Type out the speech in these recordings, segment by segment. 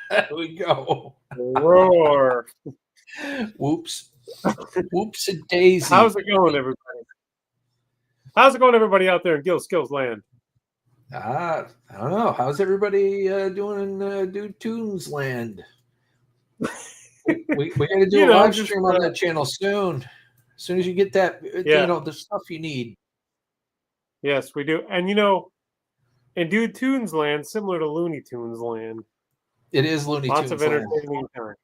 There we go. Roar. Whoops. Whoops and daisy. How's it going, everybody? How's it going, everybody out there in Skillz land? I don't know. How's everybody doing in Dude Tunes land? We got to do a live stream on that channel soon. As soon as you get that, the stuff you need. Yes, we do. And in Dude Tunes land, similar to Looney Tunes land. It is Looney Tunes land. Lots of entertaining time.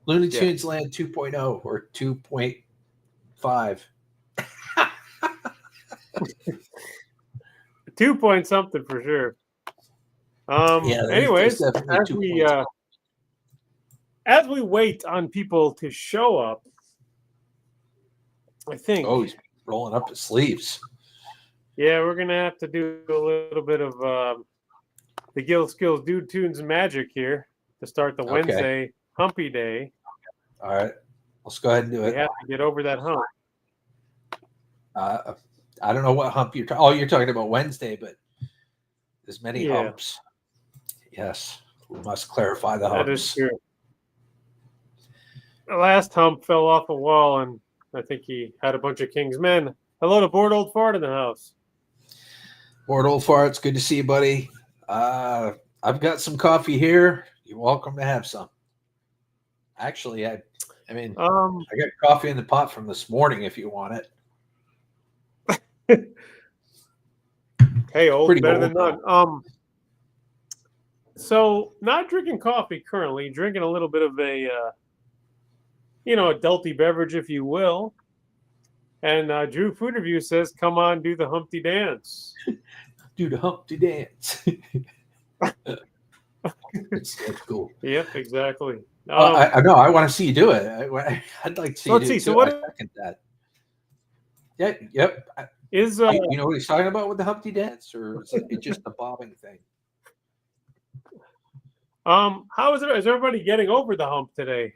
Looney Tunes Land 2.0 or 2.5. 2 point something for sure. Anyways, as we wait on people to show up, I think. Oh, he's rolling up his sleeves. Yeah, we're gonna have to do a little bit of the Skillz Dude Tunes magic here to start the Wednesday Humpy Day. All right, let's go ahead and do it. We have to get over that hump. I don't know what hump you're talking. Oh, you're talking about Wednesday, but there's many humps. Yes, we must clarify the humps. That is true. The last hump fell off a wall, and I think he had a bunch of King's men. Hello to Bored Old Fart in the house. Bored Old Farts, good to see you, buddy. I've got some coffee here. You're welcome to have some. Actually, I got coffee in the pot from this morning if you want it. Hey, old, better than none. So not drinking coffee currently, drinking a little bit of a, adulty beverage, if you will. And Drew Food Review says, come on, do the Humpty Dance. Do the Humpty Dance. That's cool. Yep, exactly. I know. I want to see you do it. I'd like to see you do it. So what? I second that. Yeah. Yep. Is you know what he's talking about with the Humpty Dance, or is it just the bobbing thing? How is it? Is everybody getting over the hump today?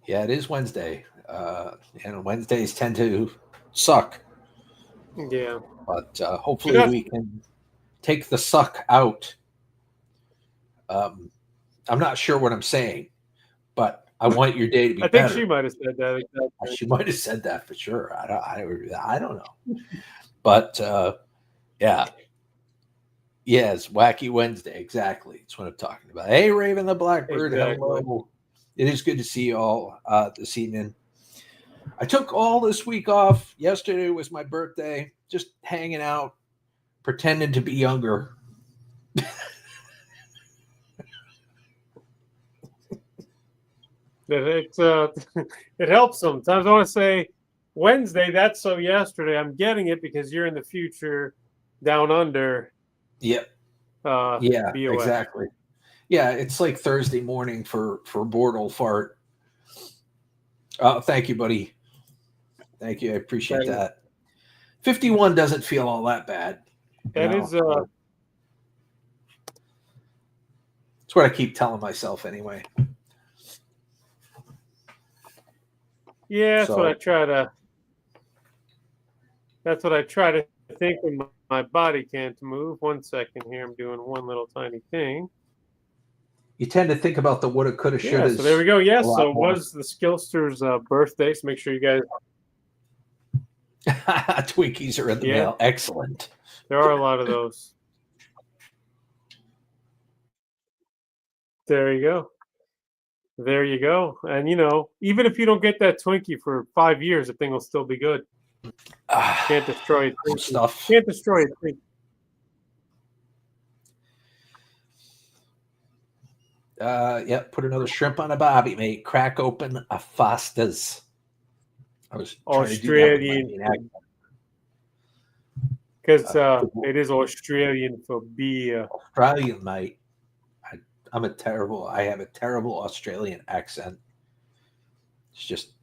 Yeah, it is Wednesday, and Wednesdays tend to suck. Yeah, but hopefully we can take the suck out. I'm not sure what I'm saying, but I want your day to be better. I think she might have said that. Exactly. She might have said that for sure. I don't know. But yeah. Yes, Wacky Wednesday. Exactly. That's what I'm talking about. Hey, Raven the Blackbird. Exactly. Hello. It is good to see you all this evening. I took all this week off. Yesterday was my birthday. Just hanging out, pretending to be younger. It helps sometimes. I want to say Wednesday, that's so yesterday. I'm getting it because you're in the future down under. Yep. Yeah, BOF. Exactly. Yeah, it's like Thursday morning for Bored Old Fart. Thank you, buddy. Thank you. I appreciate that. 51 doesn't feel all that bad. It's what I keep telling myself anyway. Yeah, that's what I try to. That's what I try to think when my body can't move. 1 second here, I'm doing one little tiny thing. You tend to think about the woulda, coulda, shoulda. Yeah, so there we go. Yes, so it was the Skillster's birthday. So make sure you guys. Twinkies are in the mail. Excellent. There are a lot of those. There you go. There you go. And, even if you don't get that Twinkie for 5 years, the thing will still be good. Can't destroy it. Stuff. Can't destroy it. Put another shrimp on a bobby, mate. Crack open a Foster's. I was Australian. Because it is Australian for beer. Australian, mate. I have a terrible Australian accent. It's just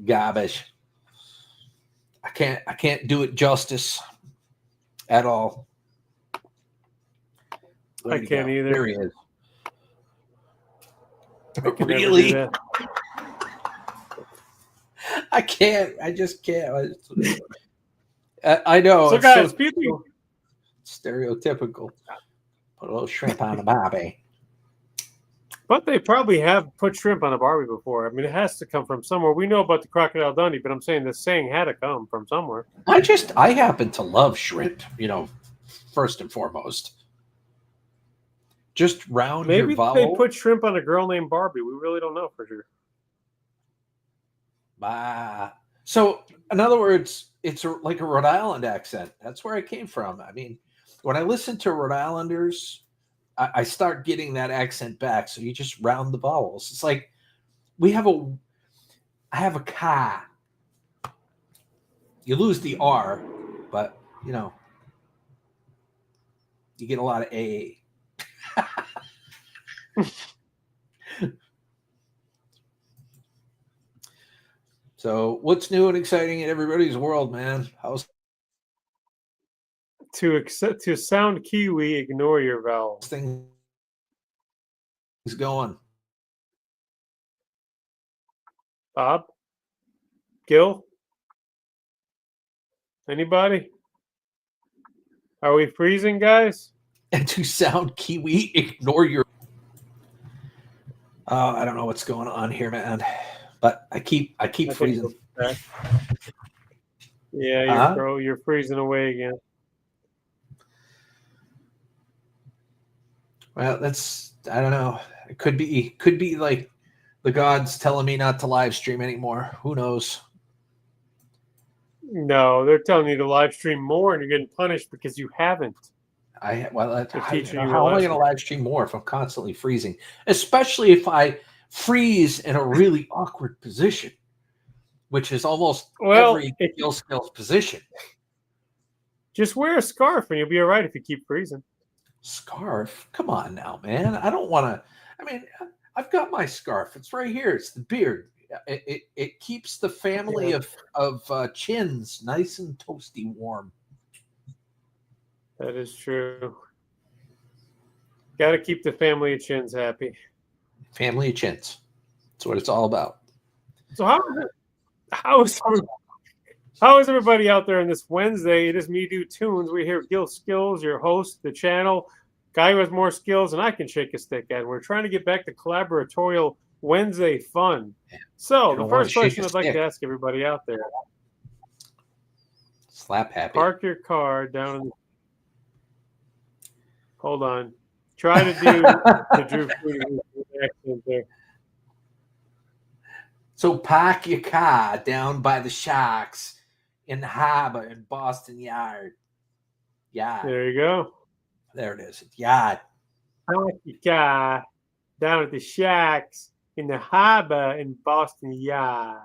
garbage. I can't do it justice at all. I can't either. There he is. Really? I can't. I just can't. I know. So guys, people stereotypical. Put a little shrimp on the bobby. But they probably have put shrimp on a Barbie before. I mean, it has to come from somewhere. We know about the Crocodile Dundee, but I'm saying the saying had to come from somewhere. I happen to love shrimp, first and foremost. Just round your Maybe vowel. they put shrimp on a girl named Barbie. We really don't know for sure. So, in other words, it's like a Rhode Island accent. That's where I came from. I mean, when I listen to Rhode Islanders, I start getting that accent back. So you just round the vowels. It's like I have a ka. You lose the R, but you get a lot of A. So what's new and exciting in everybody's world, man? How's to sound Kiwi, ignore your vowel. things going? Bob? Gil? Anybody? Are we freezing, guys? And to sound Kiwi, ignore your. I don't know what's going on here, man. But I keep freezing. Yeah, you're freezing away again. Well, I don't know. It could be like the gods telling me not to live stream anymore. Who knows? No, they're telling you to live stream more, and you're getting punished because you haven't. How am I going to live stream more if I'm constantly freezing? Especially if I freeze in a really awkward position, which is almost every Skillz position. Just wear a scarf and you'll be all right if you keep freezing. Scarf? Come on now, man. I don't want to. I mean, I've got my scarf. It's right here. It's the beard. It keeps the family of chins nice and toasty warm. That is true. Got to keep the family of chins happy. Family of chins. That's what it's all about. So how is everybody out there on this Wednesday? It is Me Do Tunes. We're here with Gil Skillz, your host, the channel, guy who has more skills than I can shake a stick at. We're trying to get back to collaboratorial Wednesday fun. So the first question I'd like to ask everybody out there. Slap happy. Park your car down in the... Hold on. Try to do the Drew Fruity accent there. So park your car down by the Sharks in the harbor in Boston Yard. Yard. There you go. There it is. Yard. Park your car down at the Sharks in the harbor in Boston Yard.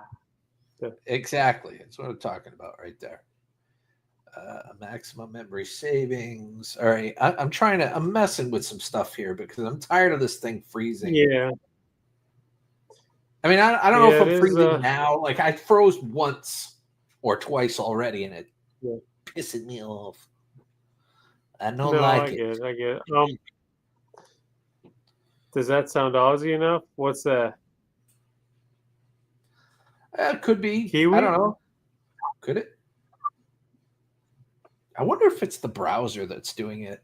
Exactly. That's what I'm talking about right there. Maximum memory savings. All right. I'm messing with some stuff here because I'm tired of this thing freezing. Yeah. I mean, I don't know if I'm freezing now. Like I froze once or twice already, and it pissing me off. I don't like it. I get it. Does that sound Aussie enough? What's that? It could be. Kiwi? I don't know. Could it? I wonder if it's the browser that's doing it.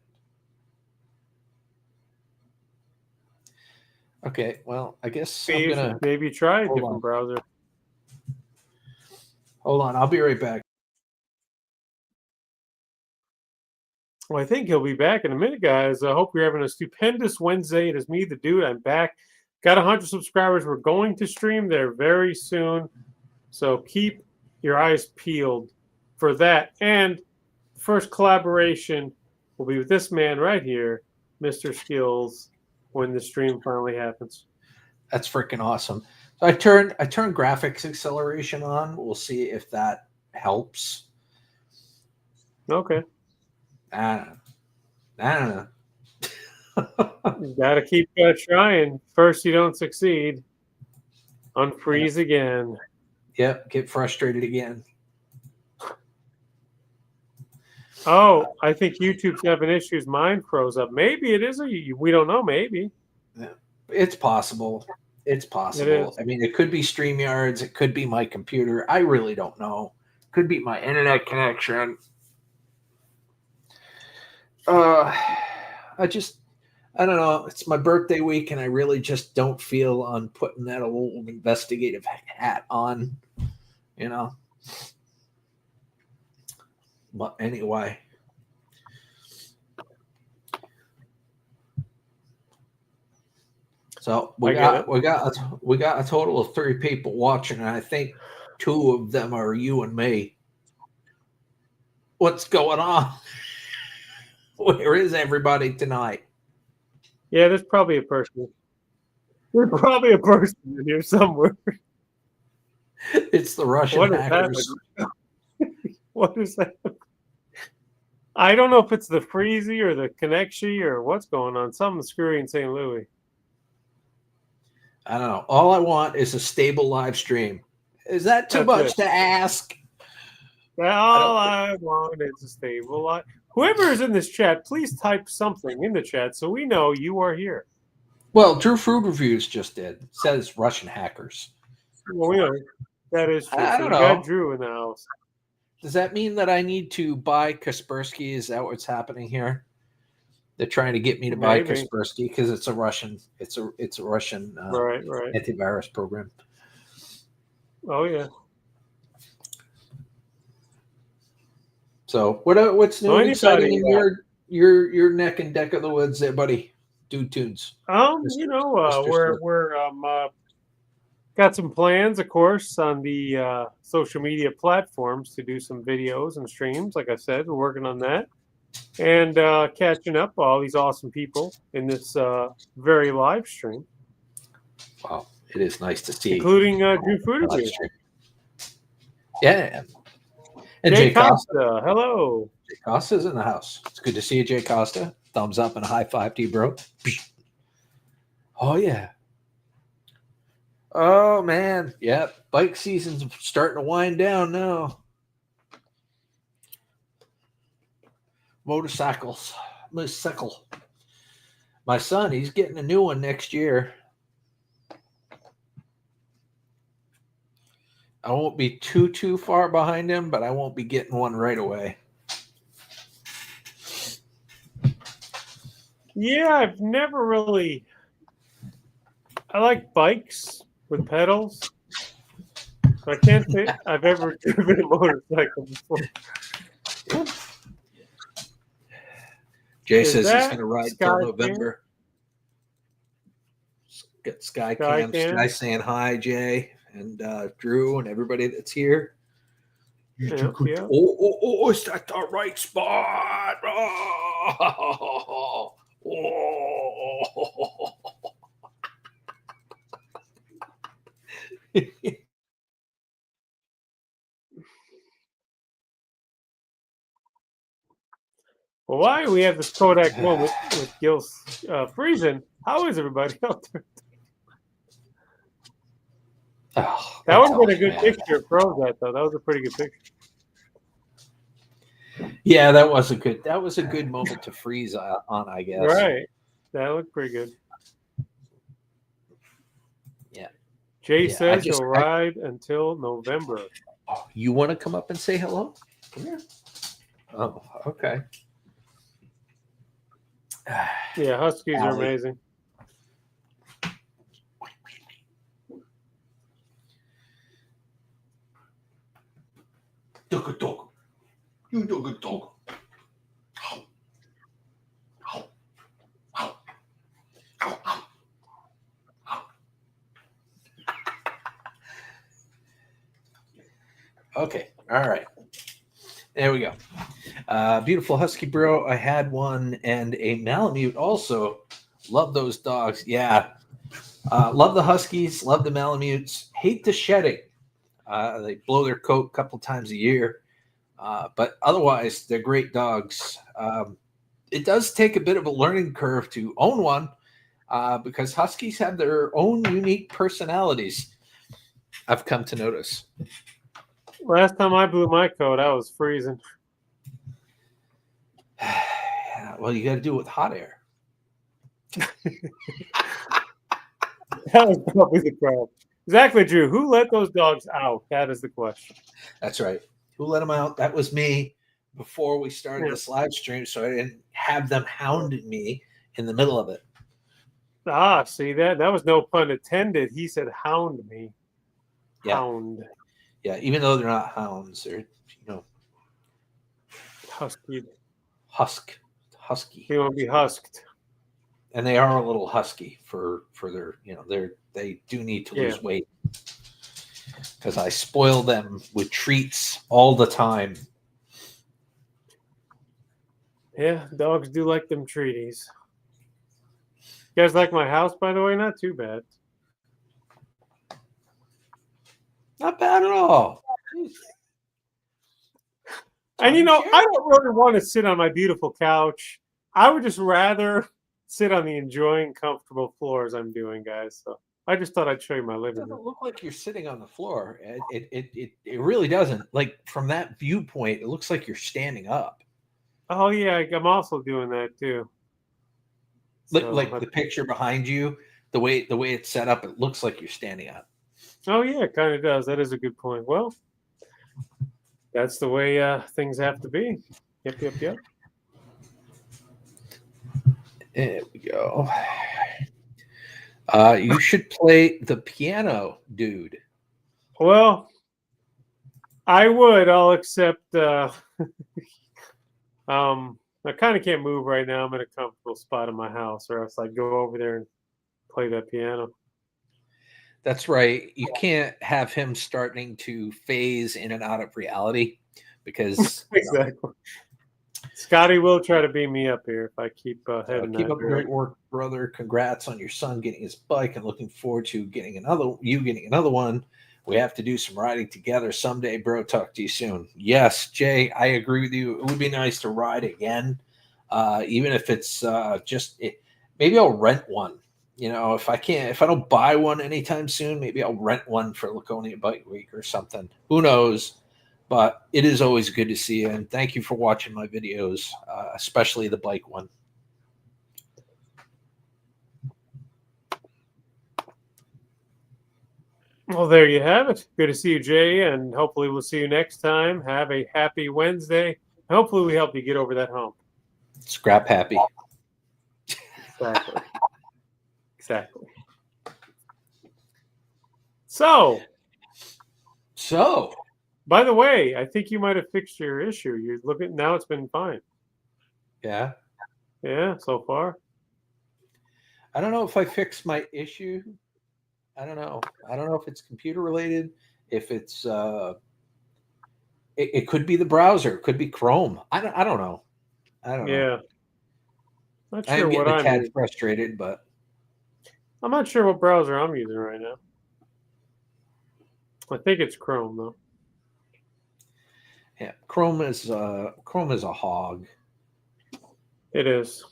Okay, well, I guess I'm gonna maybe try a different browser. Hold on, I'll be right back. Well, I think he'll be back in a minute, guys. I hope you're having a stupendous Wednesday. It is me, the dude. I'm back. Got 100 subscribers. We're going to stream there very soon. So keep your eyes peeled for that. And the first collaboration will be with this man right here, Mr. Skillz, when the stream finally happens. That's freaking awesome. So I turned graphics acceleration on. We'll see if that helps. Okay. I don't know. You gotta keep trying. First, you don't succeed. Unfreeze again. Yep. Get frustrated again. Oh, I think YouTube's having issues. Mine froze up. Maybe it is. We don't know. Maybe. Yeah. It's possible. It's possible. I mean, it could be StreamYards. It could be my computer. I really don't know. Could be my internet connection. I I don't know. It's my birthday week, and I really just don't feel on putting that old investigative hat on, you know. But anyway. So we got a total of 3 people watching, and I think 2 of them are you and me. What's going on? Where is everybody tonight? Yeah, there's probably a person. There's probably a person in here somewhere. It's the Russian hackers. What is that? I don't know if it's the Freezy or the Connexy or what's going on. Something's screwy in St. Louis. I don't know. All I want is a stable live stream. Is that too much to ask? All I want is a stable live. Whoever is in this chat, please type something in the chat so we know you are here. Well, Drew Food Reviews just did. It says Russian hackers. Well, we know that is true. I don't know. Got Drew in the house. Does that mean that I need to buy Kaspersky? Is that what's happening here? They're trying to get me to buy Kaspersky because it's a Russian. It's a Russian right. antivirus program. Oh yeah. So what's new and exciting in your neck and deck of the woods there, buddy? Dude tunes. We're got some plans, of course, on the social media platforms to do some videos and streams. Like I said, we're working on that and catching up all these awesome people in this very live stream. Wow, it is nice to see, including Drew Food. Yeah. And Jay Costa, hello. Jay Costa's in the house. It's good to see you, Jay Costa. Thumbs up and a high five to you, bro. Oh, yeah. Oh, man. Yep. Bike season's starting to wind down now. Motorcycle. My son, he's getting a new one next year. I won't be too far behind him, but I won't be getting one right away. Yeah, I've never really. I like bikes with pedals. I can't say I've ever driven a motorcycle before. Jay says he's going to ride till November. Get Sky Cam. Sky saying hi, Jay. And Drew and everybody that's here. Yeah. Oh, is that the right spot? Oh. Well, why do we have this Kodak moment with Skillz freezing? How is everybody out there? Oh, that would have been a good picture of Prozac, though. That was a pretty good picture. Yeah, that was a good moment to freeze on, I guess. Right. That looked pretty good. Yeah. Jay says he'll ride until November. Oh, you want to come up and say hello? Come here. Oh, okay. Yeah, Huskies are amazing. Dog. You dog. Okay. All right. There we go. Beautiful Husky bro. I had one and a Malamute also. Love those dogs. Yeah. Love the Huskies. Love the Malamutes. Hate the shedding. They blow their coat a couple times a year. But otherwise, they're great dogs. It does take a bit of a learning curve to own one because Huskies have their own unique personalities. I've come to notice. Last time I blew my coat, I was freezing. Yeah, well, you got to do it with hot air. That was probably the problem. Exactly, Drew. Who let those dogs out? That is the question. That's right. Who let them out? That was me before we started this live stream, so I didn't have them hounding me in the middle of it. See that was no pun intended. He said hound me. Yeah. Hound. Yeah, even though they're not hounds, they're Husky. husky. They want to be husked. And they are a little husky for their they do need to lose weight because I spoil them with treats all the time. Yeah, dogs do like them treaties. You guys like my house, by the way? Not too bad. Not bad at all. And I don't really want to sit on my beautiful couch. I would just rather sit on the enjoying comfortable floor as I'm doing, guys. So I just thought I'd show you my living room. It doesn't look like you're sitting on the floor. It really doesn't. Like from that viewpoint, it looks like you're standing up. Oh yeah, I'm also doing that too. Like the picture behind you, the way it's set up, it looks like you're standing up. Oh yeah, it kind of does. That is a good point. Well, that's the way things have to be. Yep. There we go. You should play the piano, dude. Well, I would. I'll accept. I kind of can't move right now. I'm in a comfortable spot in my house, or else I'd go over there and play that piano. That's right. You can't have him starting to phase in and out of reality because exactly. Scotty will try to beam me up here if I keep heading. Keep up great work, brother. Congrats on your son getting his bike, and looking forward to getting another one. We have to do some riding together someday, bro. Talk to you soon. Yes, Jay, I agree with you. It would be nice to ride again, even if it's maybe I'll rent one. If I don't buy one anytime soon, maybe I'll rent one for Laconia Bike Week or something. Who knows? But it is always good to see you, and thank you for watching my videos, especially the bike one. Well, there you have it. Good to see you, Jay, and hopefully we'll see you next time. Have a happy Wednesday. Hopefully we help you get over that hump. Scrap happy. Exactly. So, by the way, I think you might have fixed your issue. You look at now; it's been fine. Yeah. So far. I don't know if I fixed my issue. I don't know if it's computer related. If it's it could be the browser. It could be Chrome. I don't know. I don't know. Not sure I'm getting a tad frustrated, but I'm not sure what browser I'm using right now. I think it's Chrome though. Yeah, Chrome is a hog. It is.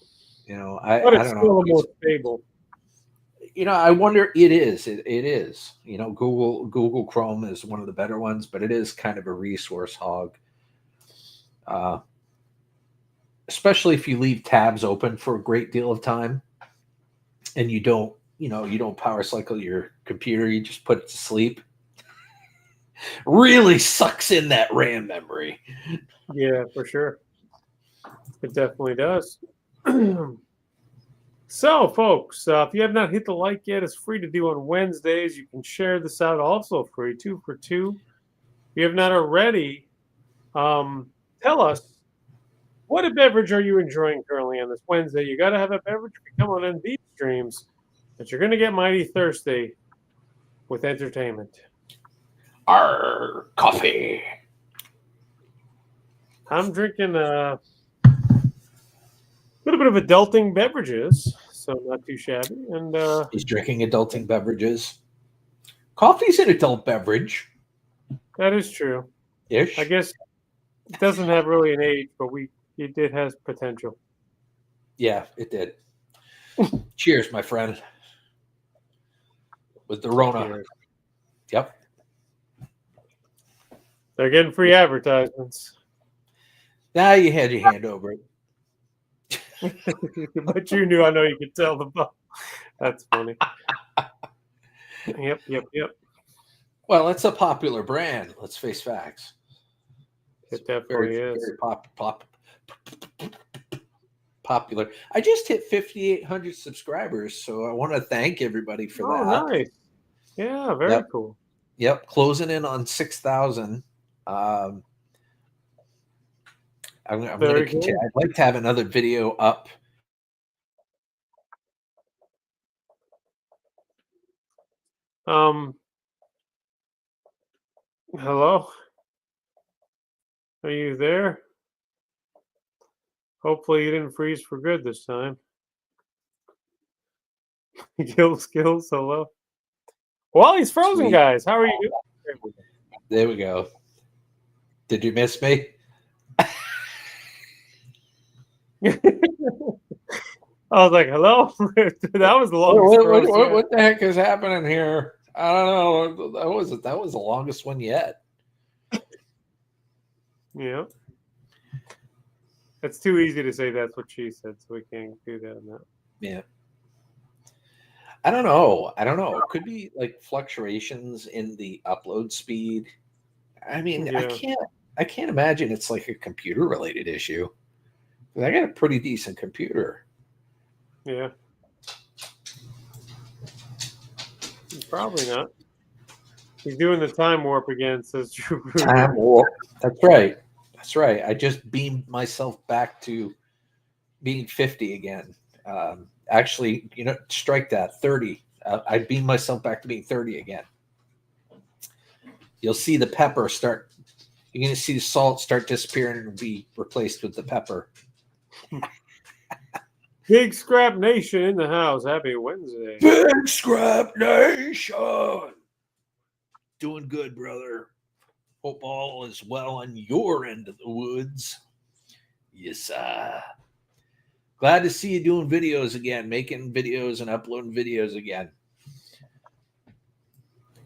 I don't know. Still more stable. I wonder. It is. It is. Google Chrome is one of the better ones, but it is kind of a resource hog. Especially if you leave tabs open for a great deal of time, and you don't power cycle your computer. You just put it to sleep. Really sucks in that RAM memory. Yeah, for sure. It definitely does. So, folks, if you have not hit the like yet, it's free to do on Wednesdays. You can share this out, also free, 2 for 2. If you have not already, tell us, what beverage are you enjoying currently on this Wednesday? You got to have a beverage if you come on these streams, but you're going to get mighty thirsty with entertainment. Our coffee. I'm drinking a little bit of adulting beverages, so not too shabby. And he's drinking adulting beverages. Coffee's an adult beverage. That is true. Ish. I guess it doesn't have really an age, but it has potential. Yeah, it did. Cheers, my friend. With the Rona. Cheers. Yep. They're getting free advertisements. Now you had your hand over it. But you knew, I know you could tell the ball. That's funny. Yep. Well, it's a popular brand. Let's face facts. It definitely is. Very popular. I just hit 5,800 subscribers, so I want to thank everybody for that. Nice. Yeah, very Yep. cool. Yep, closing in on 6,000. I'm going to continue. I'd like to have another video up. Hello? Are you there? Hopefully you didn't freeze for good this time. Skillz, hello. Well, he's frozen, Sweet. guys. How are you doing? There we go. Did you miss me? I was like, hello? That was the longest. What the heck is happening here? I don't know. That was the longest one yet. Yeah. It's too easy to say that's what she said, so we can't do that now. Yeah. I don't know. It could be like fluctuations in the upload speed. I mean, Yeah. I can't imagine it's like a computer related issue. I got a pretty decent computer. Yeah. Probably not. He's doing the time warp again, says Drew. Time warp. That's right. That's right. I just beamed myself back to being 50 again. Actually, strike that 30. I beamed myself back to being 30 again. You'll see the pepper start. You're going to see the salt start disappearing and be replaced with the pepper. Big Scrap Nation in the house. Happy Wednesday. Big Scrap Nation. Doing good, brother. Hope all is well on your end of the woods. Yes, glad to see you doing videos again, making videos and uploading videos again.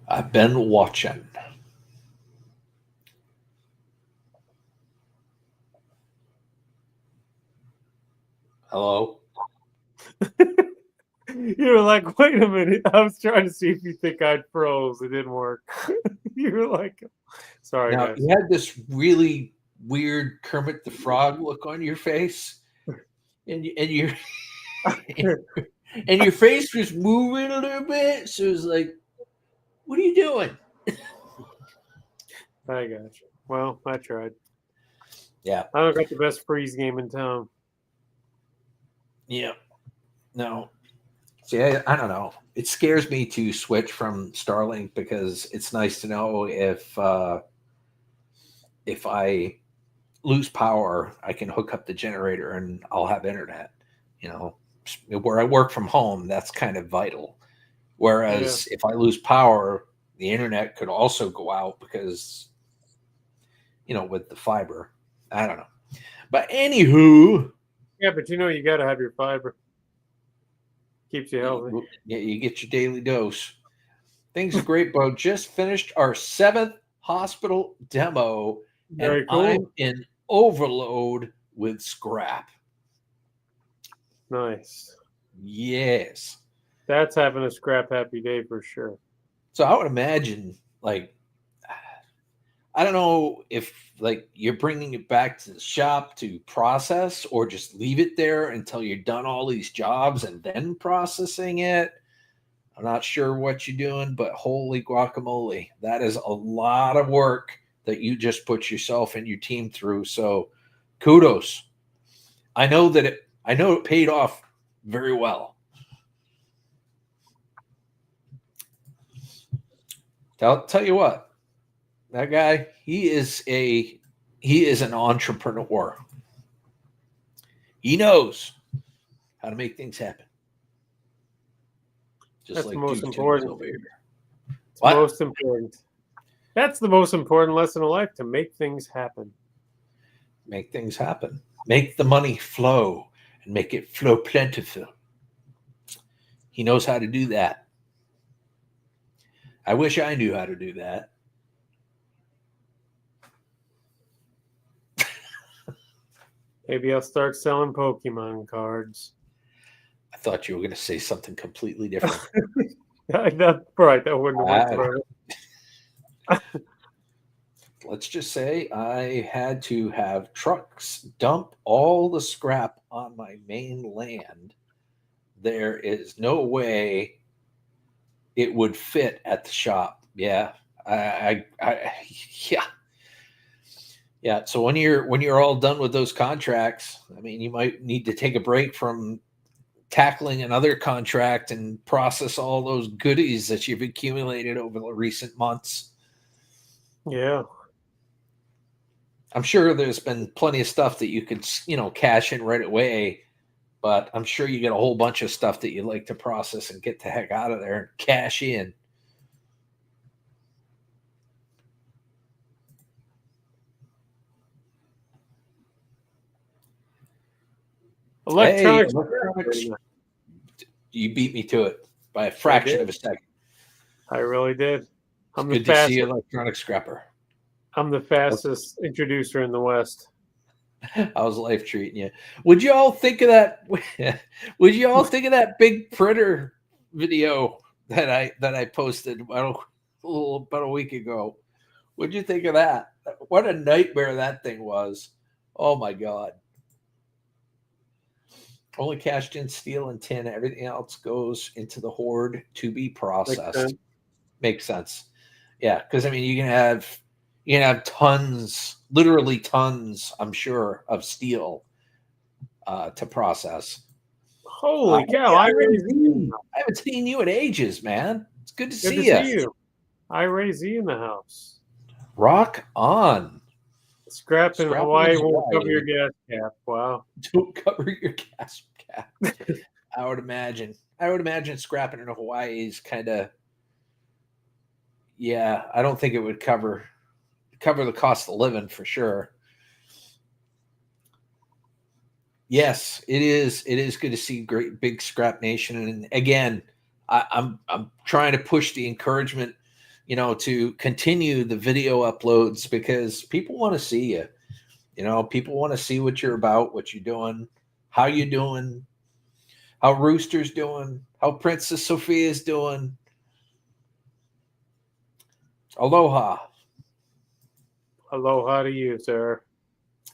I've been watching. Hello? You were like, wait a minute. I was trying to see if you think I'd froze. It didn't work. You were like, sorry, Now, guys. you had this really weird Kermit the Frog look on your face, and your and your face was moving a little bit. So it was like, what are you doing? I got you. Well, I tried. Yeah. I don't got the best freeze game in town. Yeah. No. See, I don't know. It scares me to switch from Starlink because it's nice to know if I lose power, I can hook up the generator and I'll have internet. Where I work from home, that's kind of vital. Whereas if I lose power, the internet could also go out because, with the fiber. I don't know. But anywho. Yeah, but you got to have your fiber. Keeps you healthy. Yeah, you get your daily dose. Things are great, bro. Just finished our 7th hospital demo. Very cool. I'm in overload with scrap. Nice. Yes. That's having a scrap happy day for sure. So I would imagine, I don't know if you're bringing it back to the shop to process or just leave it there until you're done all these jobs and then processing it. I'm not sure what you're doing, but holy guacamole, that is a lot of work that you just put yourself and your team through. So kudos. I know it paid off very well. I'll tell you what. That guy, he is an entrepreneur. He knows how to make things happen. Just That's like the most Duke important. Over here. It's most important. That's the most important lesson of life, to make things happen. Make things happen. Make the money flow and make it flow plentiful. He knows how to do that. I wish I knew how to do that. Maybe I'll start selling Pokemon cards. I thought you were going to say something completely different. Right, that wouldn't have worked. let's just say I had to have trucks dump all the scrap on my main land, there is no way it would fit at the shop. Yeah. Yeah. Yeah. So when you're all done with those contracts, I mean, you might need to take a break from tackling another contract and process all those goodies that you've accumulated over the recent months. Yeah. I'm sure there's been plenty of stuff that you could, cash in right away, but I'm sure you get a whole bunch of stuff that you like to process and get the heck out of there and cash in. Hey, Electronics. electronics. You beat me to it by a fraction of a second. I really did. It's good to see you, electronic scrapper. I'm the fastest introducer in the West. How's life treating you? Would you all think of that? Would you all think of that big printer video that I posted about a week ago? What'd you think of that? What a nightmare that thing was! Oh my god! Only cashed in steel and tin. Everything else goes into the hoard to be processed. Makes sense. Yeah, because I mean, you can have tons, literally tons, I'm sure, of steel to process. Holy cow! I haven't seen you in ages, man. It's good to see you. I Z in the house. Rock on. Scrap in Hawaii won't cover your gas cap. Wow. Don't cover your gas cap. I would imagine scrapping in Hawaii is kind of, yeah, I don't think it would cover the cost of living for sure. Yes, it is. It is good to see great big scrap nation. And again, I'm trying to push the encouragement, to continue the video uploads because people want to see you. People want to see what you're about, what you're doing, how you're doing, how Rooster's doing, how Princess Sophia's doing. Aloha. Aloha to you, sir.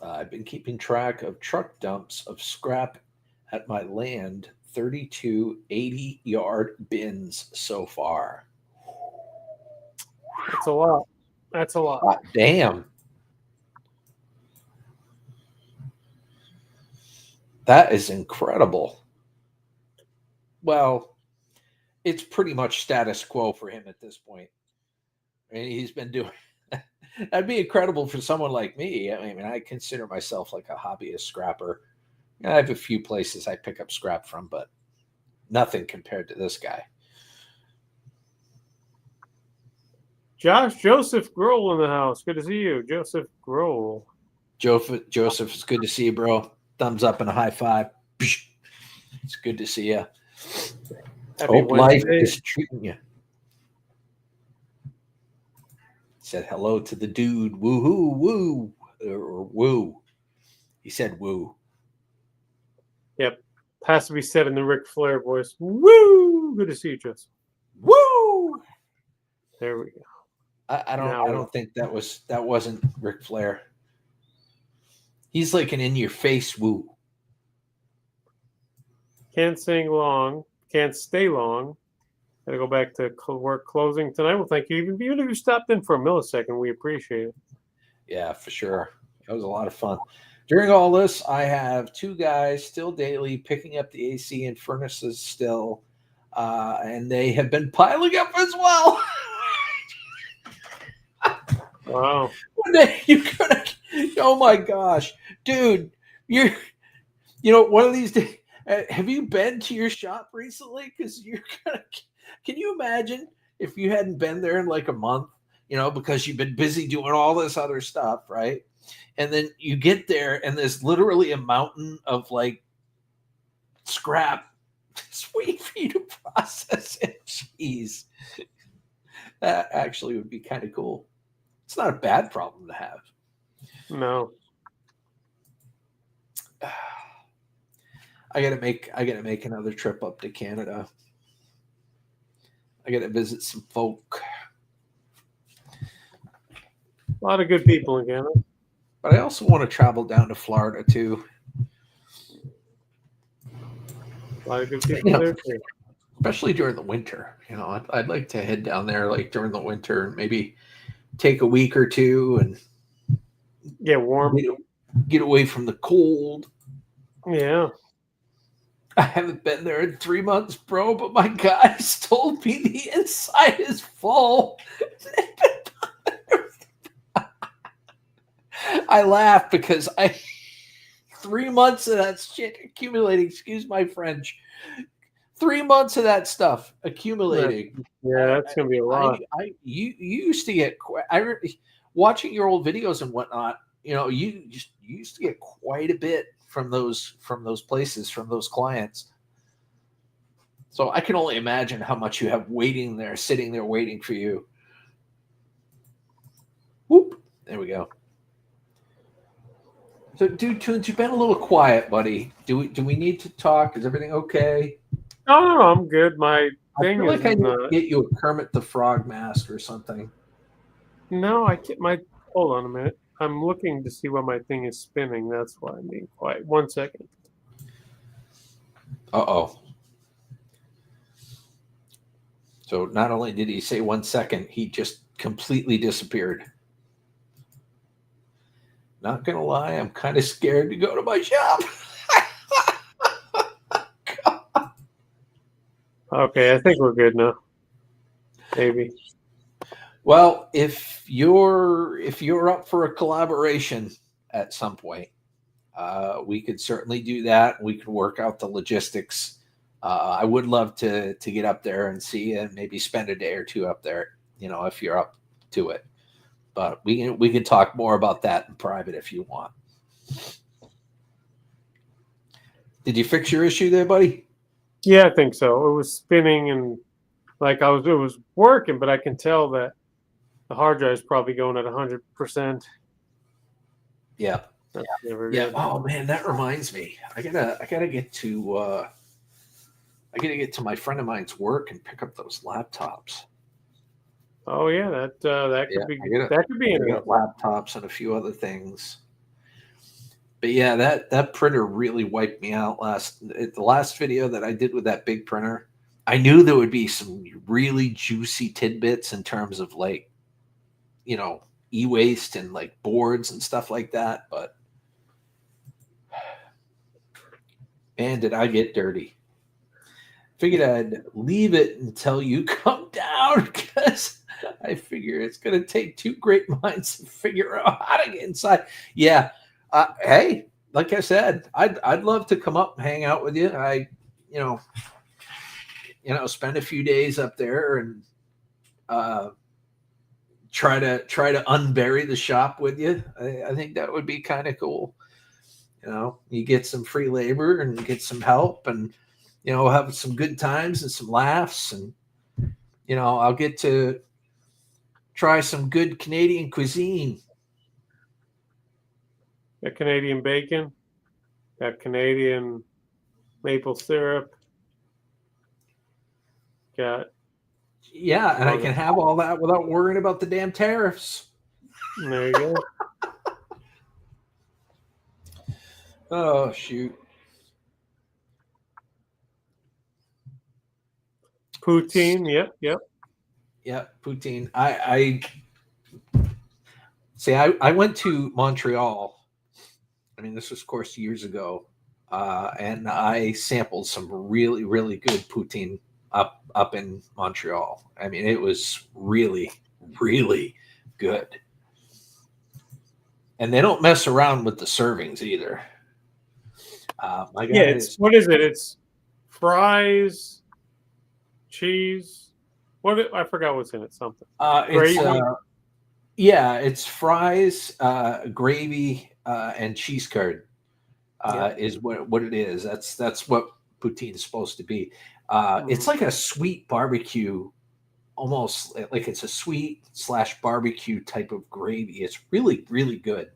I've been keeping track of truck dumps of scrap at my land, 32 80-yard bins so far. That's a lot. God damn. That is incredible. Well, it's pretty much status quo for him at this point. I mean, he's been doing that'd be incredible for someone like me. I mean, I consider myself like a hobbyist scrapper. I have a few places I pick up scrap from, but nothing compared to this guy. Joseph Grohl in the house. Good to see you, Joseph Grohl. Joseph, it's good to see you, bro. Thumbs up and a high five. It's good to see you. Hope life is treating you. Said hello to the dude. Woohoo, woo, or woo. He said woo. Yep. Has to be said in the Ric Flair voice. Woo! Good to see you, Joseph. Woo! There we go. I don't think that wasn't Ric Flair. He's like an in-your-face woo. Can't sing long. Can't stay long. Gotta go back to work closing tonight. Well, thank you. Even if you stopped in for a millisecond, we appreciate it. Yeah, for sure. That was a lot of fun. During all this, I have two guys still daily picking up the AC and furnaces still, and they have been piling up as well. Wow. Oh my gosh, dude, one of these days, have you been to your shop recently? Because can you imagine if you hadn't been there in like a month, because you've been busy doing all this other stuff, right? And then you get there and there's literally a mountain of like scrap just waiting for you to process it. Jeez. That actually would be kind of cool. It's not a bad problem to have. No. I gotta make another trip up to Canada. I gotta visit some folk. A lot of good people in Canada. But I also want to travel down to Florida too. A lot of good people there too. Especially during the winter. I'd like to head down there like during the winter and maybe take a week or two and get warm, get away from the cold. Yeah. I haven't been there in 3 months, bro, but my guys told me the inside is full. I laugh because 3 months of that shit accumulating, excuse my French, 3 months of that stuff accumulating. Yeah, that's going to be a lot. You used to get, watching your old videos and whatnot, you used to get quite a bit from those places, from those clients. So I can only imagine how much you have waiting there, sitting there waiting for you. Whoop. There we go. So, dude, Tunes, you've been a little quiet, buddy. Do we need to talk? Is everything okay? Oh, no, I'm good. My thing I feel is like I need to get you a Kermit the Frog mask or something. No, I can't. Hold on a minute. I'm looking to see why my thing is spinning. That's why I'm being quiet. 1 second. Uh-oh. So not only did he say 1 second, he just completely disappeared. Not gonna lie, I'm kind of scared to go to my shop. Okay, I think we're good now. Maybe. Well, if you're up for a collaboration at some point, we could certainly do that. We could work out the logistics. I would love to get up there and see you and maybe spend a day or two up there, if you're up to it. But we can talk more about that in private if you want. Did you fix your issue there, buddy? Yeah, I think so. It was spinning and it was working, but I can tell that the hard drive is probably going at 100%. Yeah. That's never Yeah. good. Oh man, that reminds me. I gotta get to my friend of mine's work and pick up those laptops. Oh yeah, that could be laptops and a few other things. But yeah, that printer really wiped me out the last video that I did with that big printer. I knew there would be some really juicy tidbits in terms of e-waste and like boards and stuff like that, but man, did I get dirty. Figured I'd leave it until you come down because I figure it's going to take two great minds to figure out how to get inside. Yeah. Hey, like I said, I'd love to come up and hang out with you. Spend a few days up there and try to unbury the shop with you. I think that would be kind of cool. You get some free labor and get some help and have some good times and some laughs, and I'll get to try some good Canadian cuisine. Got Canadian bacon, got Canadian maple syrup, got and I can have all that without worrying about the damn tariffs. There you go. Oh shoot. Poutine, yep. Yeah, poutine. I see. I went to Montreal. I mean, this was, of course, years ago, and I sampled some really, really good poutine up in Montreal. I mean, it was really, really good. And they don't mess around with the servings either. What is it? It's fries, cheese. I forgot what's in it. Something. It's fries, gravy, and cheese curd. Is what it is. That's what poutine is supposed to be. It's like a sweet barbecue, almost like it's a sweet / barbecue type of gravy. It's really, really good.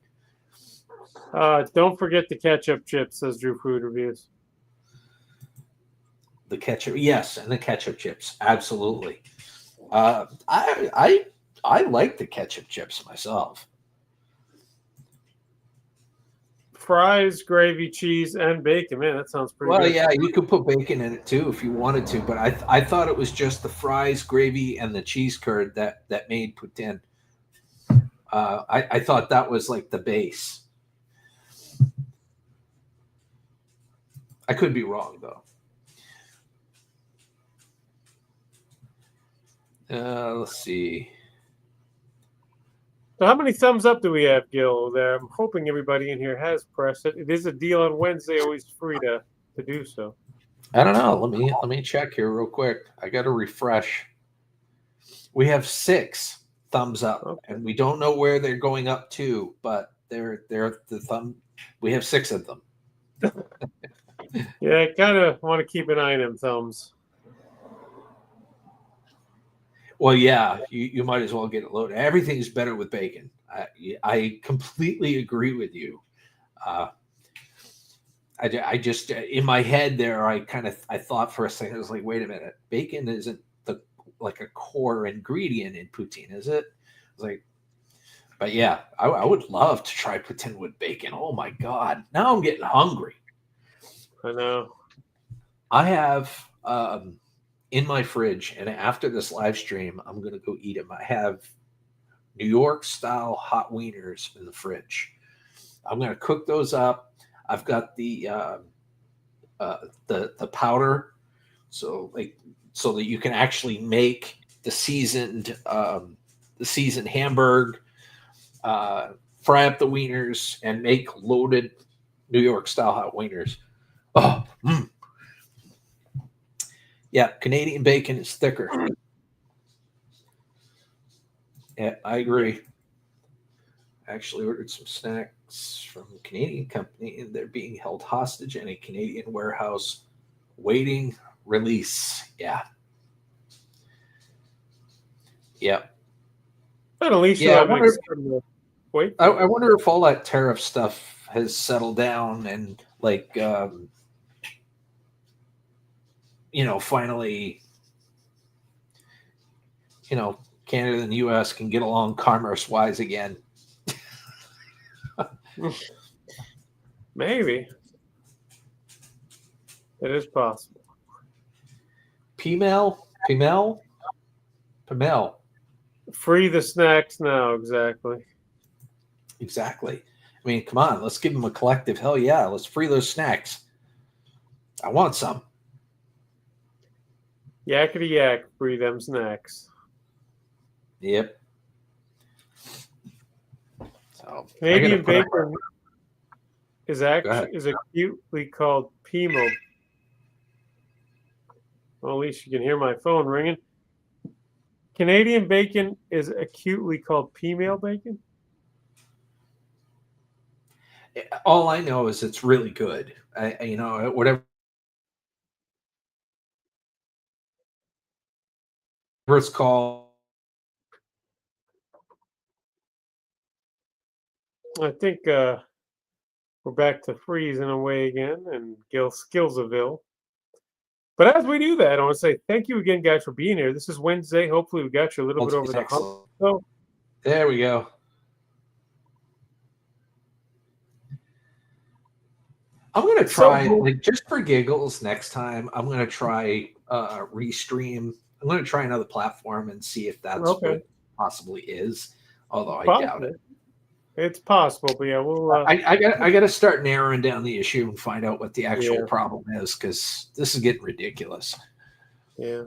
Don't forget the ketchup chips, says Drew Food Reviews. The ketchup, yes, and the ketchup chips, absolutely. I like the ketchup chips myself. fries, gravy, cheese, and bacon. Man, that sounds pretty Well, good. yeah, you could put bacon in it too if you wanted to, but I thought it was just the fries, gravy, and the cheese curd that made poutine. I thought that was like the base. I could be wrong though. Let's see. So how many thumbs up do we have, Gil? There, I'm hoping everybody in here has pressed it. It is a deal on Wednesday, always free to do so. I don't know. Let me check here real quick. I got to refresh. We have 6 thumbs up, Okay. and we don't know where they're going up to, but they're the thumb. We have 6 of them. Yeah, I kind of want to keep an eye on them thumbs. Well, yeah, you might as well get it loaded. Everything's better with bacon. I completely agree with you. I just in my head there, I thought for a second, I was like, wait a minute, bacon isn't like a core ingredient in poutine, is it? I was like, but yeah, I would love to try poutine with bacon. Oh my god, now I'm getting hungry. I know. I have in my fridge, and after this live stream, I'm gonna go eat them. I have New York style hot wieners in the fridge. I'm gonna cook those up. I've got the powder, so that you can actually make the seasoned hamburg, fry up the wieners, and make loaded New York style hot wieners. Oh, yeah, Canadian bacon is thicker. Yeah, I agree. I actually ordered some snacks from a Canadian company, and they're being held hostage in a Canadian warehouse, waiting release. Yeah. Yep. But at least you Yeah, have an extended wait. I wonder if all that tariff stuff has settled down and finally, Canada and the U.S. can get along commerce-wise again. Maybe. It is possible. Pimel. Free the snacks now, exactly. Exactly. I mean, come on, let's give them a collective hell yeah. Let's free those snacks. I want some. Yakety yak, free them snacks. Yep. So Canadian bacon is acutely called Pimo. Well, at least you can hear my phone ringing. Canadian bacon is acutely called P-mail bacon? All I know is it's really good. Whatever it's called. I think we're back to freezing away again and Skillzaville. But as we do that, I want to say thank you again, guys, for being here. This is Wednesday. Hopefully, we got you a little bit over the hump. So, there we go. I'm going to try, just for giggles, next time, I'm going to try Restream. I'm going to try another platform and see if that's what it possibly is, although I doubt it. It's possible, but yeah, we'll. I got to start narrowing down the issue and find out what the actual problem is, because this is getting ridiculous. Yeah,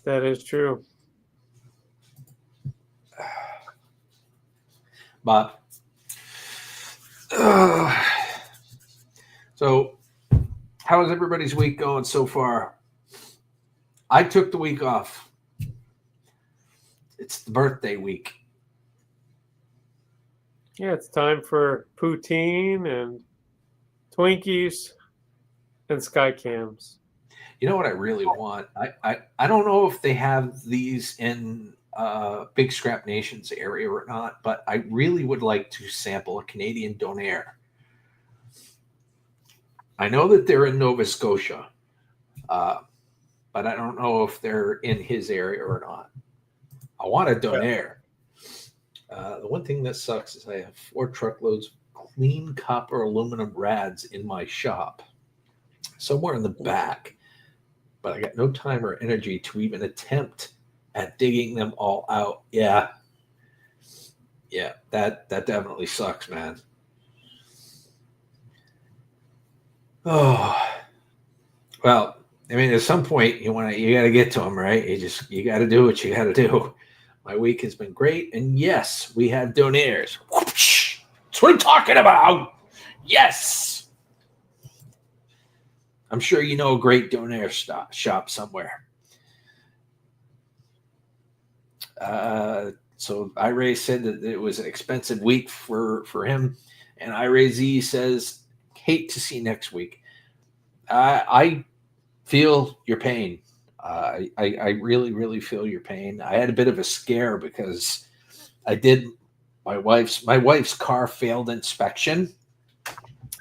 that is true. But so, how is everybody's week going so far? I took the week off. It's the birthday week. Yeah, it's time for poutine and Twinkies and sky cams. You know what I really want? I don't know if they have these in Big Scrap Nation's area or not, but I really would like to sample a Canadian Donair. I know that they're in Nova Scotia, but I don't know if they're in his area or not. I want a Donair. The one thing that sucks is I have 4 truckloads of clean copper aluminum rads in my shop, somewhere in the back, but I got no time or energy to even attempt at digging them all out. Yeah, that definitely sucks, man. Oh, well, I mean, at some point you got to get to them, right? You got to do what you got to do. My week has been great, and yes, we have donaires. Whoosh! That's what I'm talking about. Yes, I'm sure you know a great donaire shop somewhere. So Iray said that it was an expensive week for him, and Iray Z says, "Hate to see next week." I feel your pain. I really, really feel your pain. I had a bit of a scare because I did my wife's car failed inspection,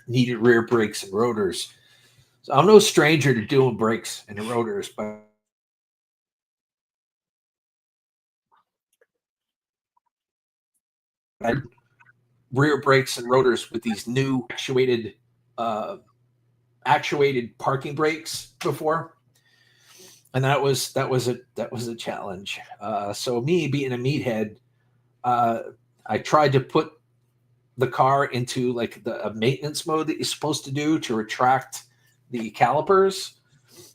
needed rear brakes and rotors. So I'm no stranger to doing brakes and rotors, but I rear brakes and rotors with these new uh, actuated parking brakes before, and that was a challenge. So me being a meathead, I tried to put the car into like a maintenance mode that you're supposed to do to retract the calipers.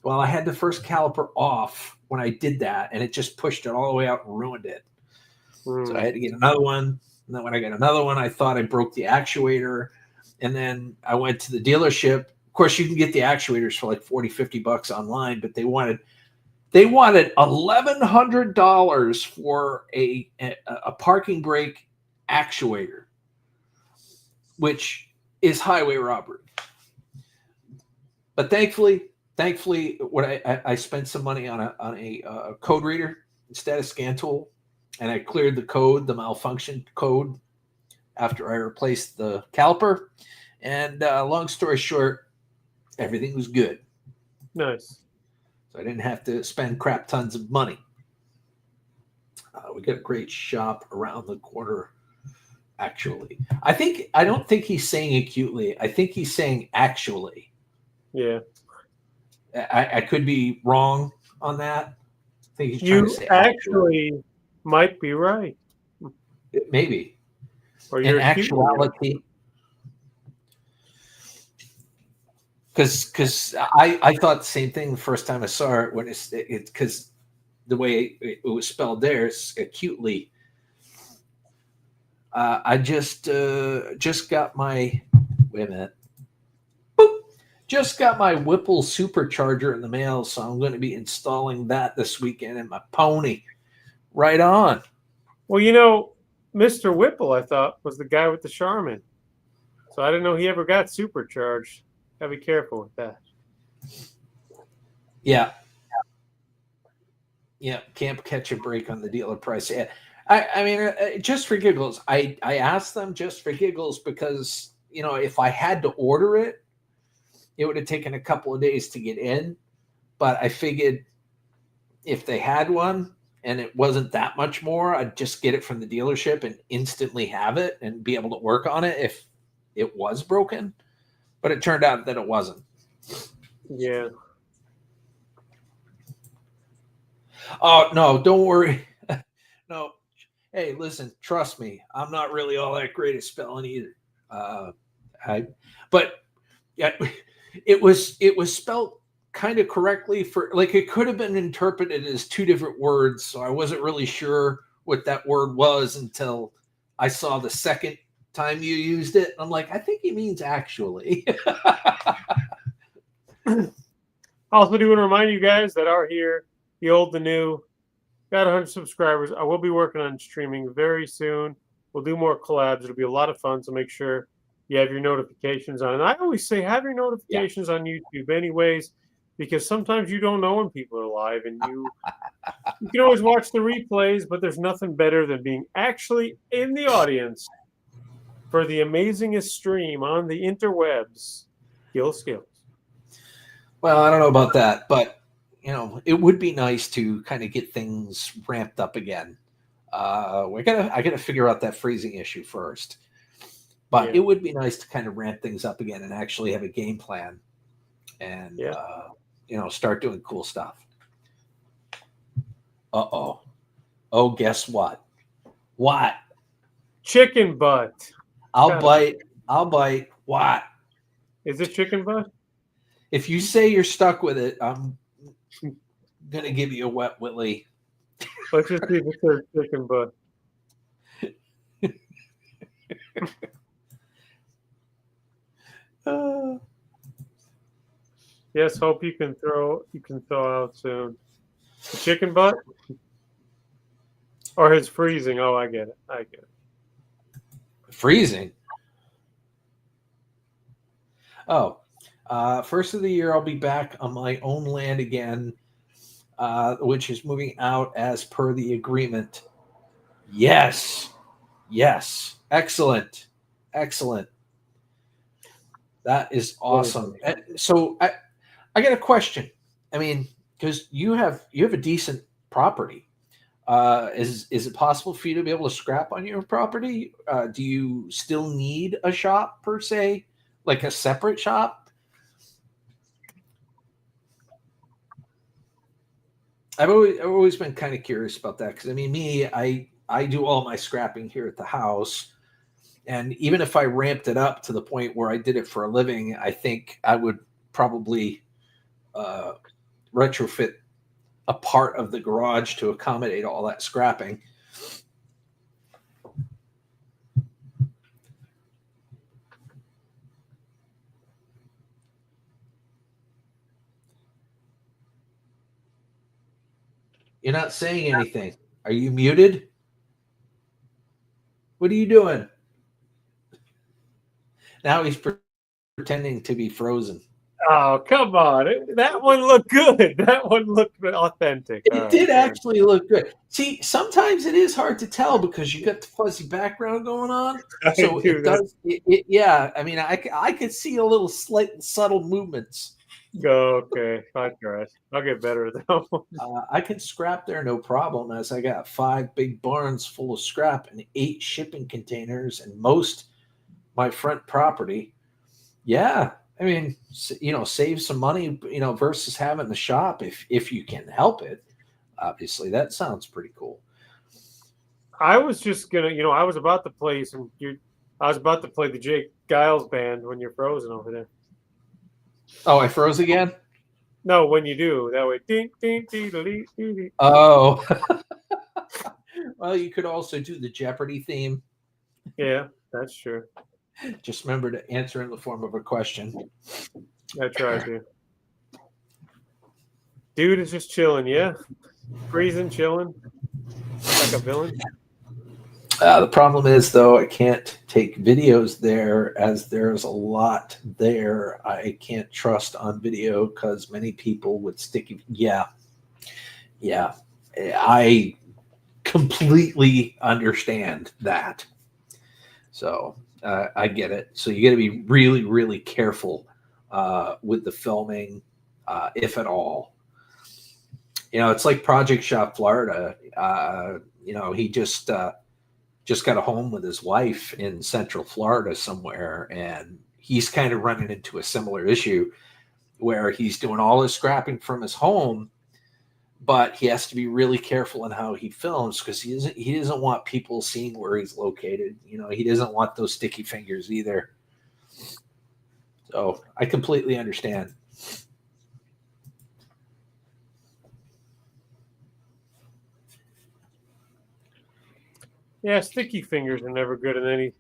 Well, I had the first caliper off when I did that, and it just pushed it all the way out and ruined it. So I had to get another one. And then when I got another one, I thought I broke the actuator. And then I went to the dealership. Of course, you can get the actuators for like $40-50 online, but they wanted $1,100 for a parking brake actuator, which is highway robbery. But thankfully, what I spent some money on a code reader instead of Scan Tool, and I cleared the malfunction code after I replaced the caliper. And long story short, everything was good. Nice. So I didn't have to spend crap tons of money. We got a great shop around the corner. Actually, I don't think he's saying acutely. I think he's saying actually. Yeah. I could be wrong on that. I think he's trying You to say actually might be right. maybe. Or In you're actuality, because I thought the same thing the first time I saw it when it's because the way it was spelled there is acutely. I just got my wait a minute. Boop. Just got my Whipple supercharger in the mail, so I'm going to be installing that this weekend in my pony. Right on. Well, you know, Mr. Whipple, I thought, was the guy with the Charmin. So I didn't know he ever got supercharged. Gotta be careful with that. Yeah. Yeah, can't catch a break on the dealer price. Yeah. I mean, just for giggles, I asked them just for giggles because, if I had to order it, it would have taken a couple of days to get in. But I figured if they had one and it wasn't that much more, I'd just get it from the dealership and instantly have it and be able to work on it if it was broken. But it turned out that it wasn't. Yeah. Oh, no, don't worry. No. Hey, listen, trust me. I'm not really all that great at spelling either. But yeah, it was spelled kind of correctly for like it could have been interpreted as two different words. So I wasn't really sure what that word was until I saw the second time you used it. I'm like, I think he means actually. Also, do want to remind you guys that are here, the old, the new, got 100 subscribers. I will be working on streaming very soon. We'll do more collabs. It'll be a lot of fun. So make sure you have your notifications on. And I always say have your notifications on YouTube anyways, because sometimes you don't know when people are live, and you can always watch the replays, but there's nothing better than being actually in the audience for the amazingest stream on the interwebs, Skillz. Well, I don't know about that, but it would be nice to kind of get things ramped up again. I gotta figure out that freezing issue first. But it would be nice to kind of ramp things up again and actually have a game plan and start doing cool stuff. Oh, guess what? What? Chicken butt. I'll bite. What? Is it chicken butt? If you say you're stuck with it, I'm gonna give you a wet willy. Let's just see if it says chicken butt. Yes, hope you can throw out soon. The chicken butt? Or his freezing. Oh, I get it. Freezing? Oh. First of the year, I'll be back on my own land again, which is moving out as per the agreement. Yes. Excellent. That is awesome. So I got a question. I mean, because you have a decent property. Is it possible for you to be able to scrap on your property? Do you still need a shop per se, like a separate shop? I've always been kind of curious about that because I mean, I do all my scrapping here at the house. And even if I ramped it up to the point where I did it for a living, I think I would probably retrofit a part of the garage to accommodate all that scrapping. You're not saying anything. Are you muted? What are you doing? Now he's pretending to be frozen. Oh, come on. That one looked good. That one looked authentic. It did actually look good. See, sometimes it is hard to tell because you got the fuzzy background going on. So it does. Yeah, I mean, I could see a little slight subtle movements. Okay, I try. I'll get better at that one. I can scrap there no problem, as I got 5 big barns full of scrap and 8 shipping containers and most my front property. Yeah, I mean, save some money, versus having the shop if you can help it. Obviously, that sounds pretty cool. I was just gonna, I was about to play the Jake Giles band when you're frozen over there. Oh, I froze again? No, when you do, that way. Ding, ding, ding, ding, ding. Oh. Well, you could also do the Jeopardy theme. Yeah, that's true. Just remember to answer in the form of a question. I tried to. Dude is just chilling, yeah. Freezing, chilling. Like a villain. The problem is, though, I can't take videos there as there's a lot there I can't trust on video because many people would stick. Yeah. I completely understand that. So I get it. So you got to be really, really careful with the filming, if at all. It's like Project Shop Florida. He just got a home with his wife in Central Florida somewhere, and he's kind of running into a similar issue where he's doing all his scrapping from his home, but he has to be really careful in how he films because he doesn't want people seeing where he's located. He doesn't want those sticky fingers either. So I completely understand. Yeah, sticky fingers are never good in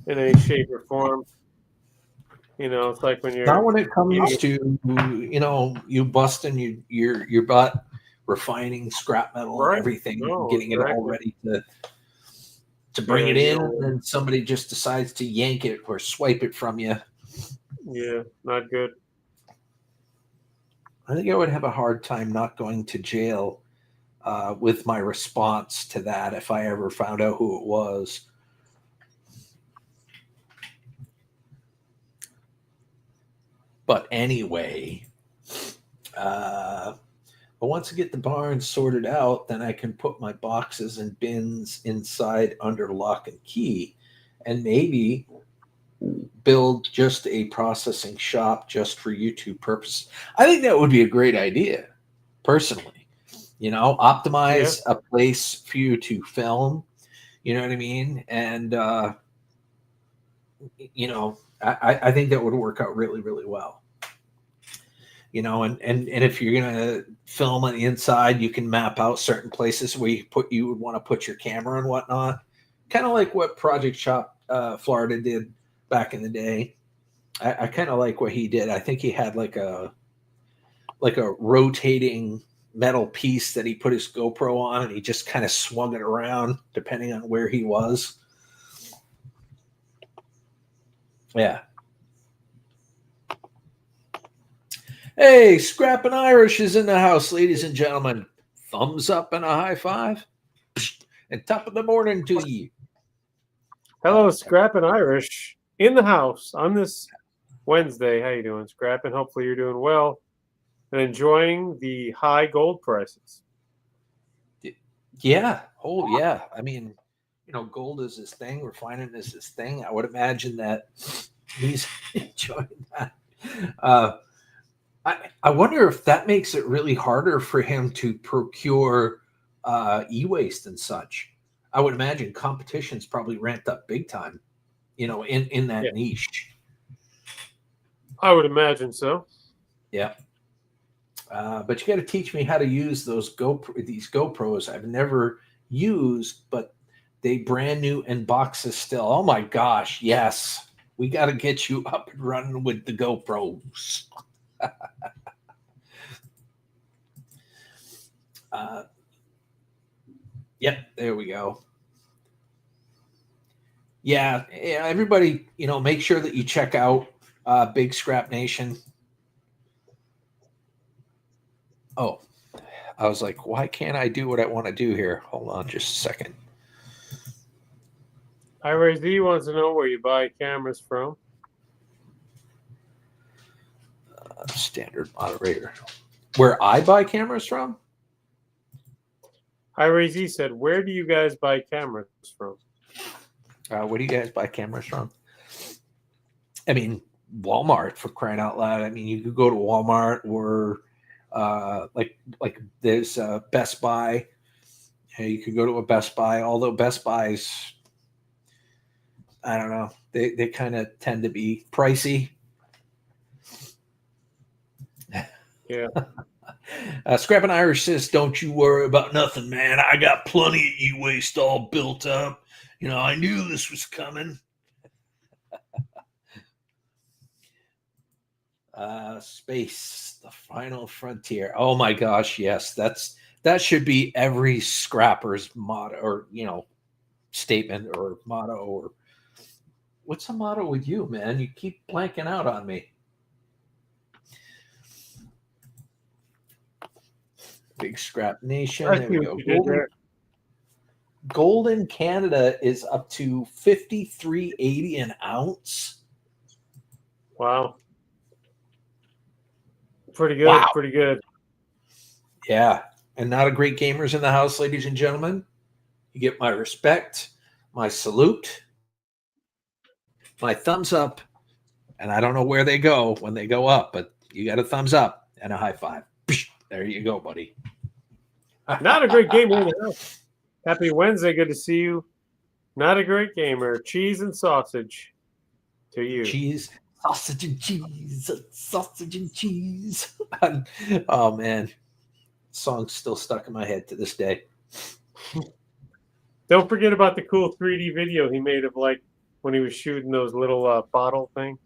any shape or form. It's like when you're not when it comes to you busting your butt, refining scrap metal and everything, getting it all ready to bring it in, and then somebody just decides to yank it or swipe it from you. Yeah, not good. I think I would have a hard time not going to jail with my response to that if I ever found out who it was. But anyway, But once I get the barn sorted out, then I can put my boxes and bins inside under lock and key, and maybe build just a processing shop just for YouTube purposes. I think that would be a great idea, personally. Optimize a place for you to film. You know what I mean? And I think that would work out really, really well. And if you're gonna film on the inside, you can map out certain places where you would want to put your camera and whatnot. Kind of like what Project Shop Florida did back in the day. I kind of like what he did. I think he had like a rotating metal piece that he put his GoPro on, and he just kind of swung it around depending on where he was. Yeah. Hey, Scrappin' Irish is in the house, ladies and gentlemen. Thumbs up and a high five. And top of the morning to you. Hello, Scrappin' Irish in the house on this Wednesday. How you doing, Scrappin'? Hopefully you're doing well and enjoying the high gold prices. Yeah. Oh, yeah. I mean, gold is his thing. Refining is his thing. I would imagine that he's enjoying that. I wonder if that makes it really harder for him to procure e-waste and such. I would imagine competition's probably ramped up big time, in that niche. I would imagine so. Yeah. But you got to teach me how to use these GoPros I've never used, but they brand new in boxes still. Oh my gosh, yes. We got to get you up and running with the GoPros. Yep, there we go. Yeah, everybody, make sure that you check out Big Scrap Nation. Oh, I was like, why can't I do what I want to do here? Hold on just a second. Ray Z wants to know where you buy cameras from. Standard moderator. Where I buy cameras from? Ray Z said, where do you guys buy cameras from? Where do you guys buy cameras from? I mean, Walmart, for crying out loud. I mean, you could go to Walmart or like there's Best Buy. You could go to a Best Buy, although Best Buys, I don't know, they kind of tend to be pricey. Yeah. Scrappin' Irish says, don't you worry about nothing, man. I got plenty of e-waste all built up. I knew this was coming. Space, the final frontier. Oh my gosh, yes. That should be every scrapper's motto, or statement or motto. Or what's the motto with you, man? You keep blanking out on me. Big Scrap Nation. There we go. Gold in Canada is up to $53.80 an ounce. Wow. Pretty good. Wow. Pretty good. Yeah. And not a great gamers in the house, ladies and gentlemen. You get my respect, my salute, my thumbs up. And I don't know where they go when they go up, but you got a thumbs up and a high five. There you go, buddy. Not a great gamer in the house. Happy Wednesday. Good to see you. Not a great gamer. Cheese and sausage to you. Cheese, sausage and cheese, sausage and cheese. Oh, man. Song's still stuck in my head to this day. Don't forget about the cool 3D video he made of like when he was shooting those little bottle things.